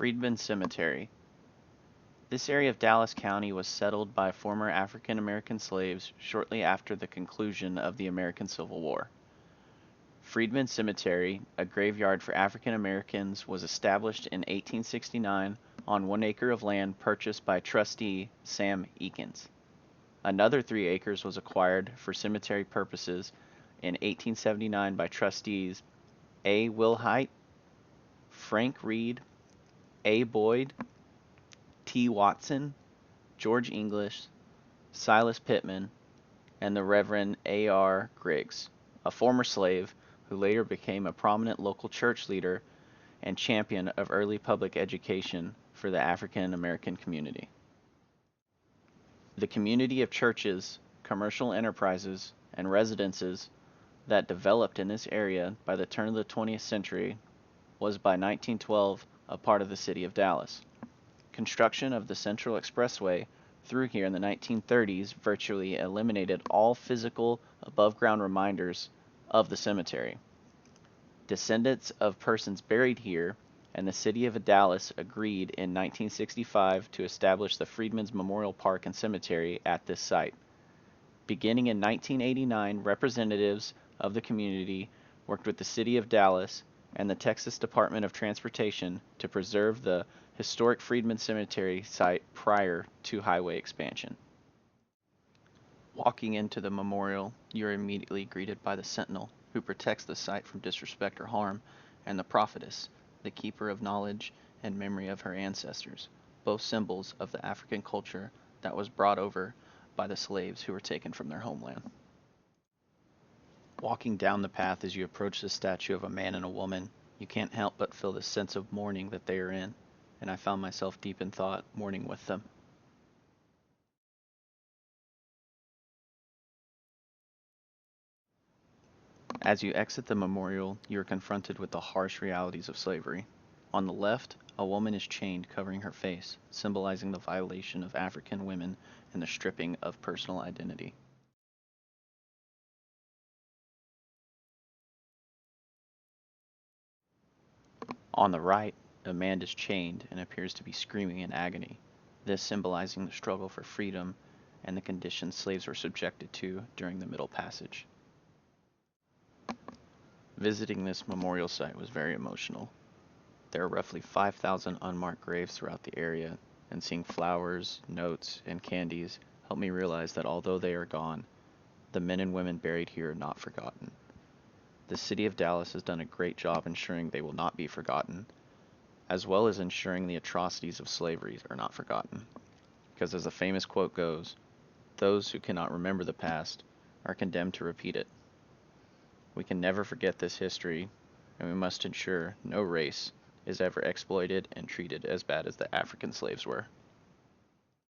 Freedman Cemetery. This area of Dallas County was settled by former African American slaves shortly after the conclusion of the American Civil War. Freedman Cemetery, a graveyard for African Americans, was established in 1869 on 1 acre of land purchased by trustee Sam Eakins. Another 3 acres was acquired for cemetery purposes in 1879 by trustees A. Wilhite, Frank Reed, A. Boyd, T. Watson, George English, Silas Pittman, and the Reverend A. R. Griggs, a former slave who later became a prominent local church leader and champion of early public education for the African American community. The community of churches, commercial enterprises, and residences that developed in this area by the turn of the 20th century was by 1912 a part of the city of Dallas. Construction of the Central Expressway through here in the 1930s virtually eliminated all physical above-ground reminders of the cemetery. Descendants of persons buried here and the city of Dallas agreed in 1965 to establish the Freedmen's Memorial Park and Cemetery at this site. Beginning in 1989, representatives of the community worked with the city of Dallas and the Texas Department of Transportation to preserve the historic Freedman Cemetery site prior to highway expansion. Walking into the memorial, you are immediately greeted by the sentinel, who protects the site from disrespect or harm, and the prophetess, the keeper of knowledge and memory of her ancestors, both symbols of the African culture that was brought over by the slaves who were taken from their homeland. Walking down the path as you approach the statue of a man and a woman, you can't help but feel the sense of mourning that they are in, and I found myself deep in thought, mourning with them. As you exit the memorial, you are confronted with the harsh realities of slavery. On the left, a woman is chained covering her face, symbolizing the violation of African women and the stripping of personal identity. On the right, a man is chained and appears to be screaming in agony, this symbolizing the struggle for freedom and the conditions slaves were subjected to during the Middle Passage. Visiting this memorial site was very emotional. There are roughly 5,000 unmarked graves throughout the area, and seeing flowers, notes, and candies helped me realize that although they are gone, the men and women buried here are not forgotten. The city of Dallas has done a great job ensuring they will not be forgotten, as well as ensuring the atrocities of slavery are not forgotten. Because as the famous quote goes, those who cannot remember the past are condemned to repeat it. We can never forget this history, and we must ensure no race is ever exploited and treated as bad as the African slaves were.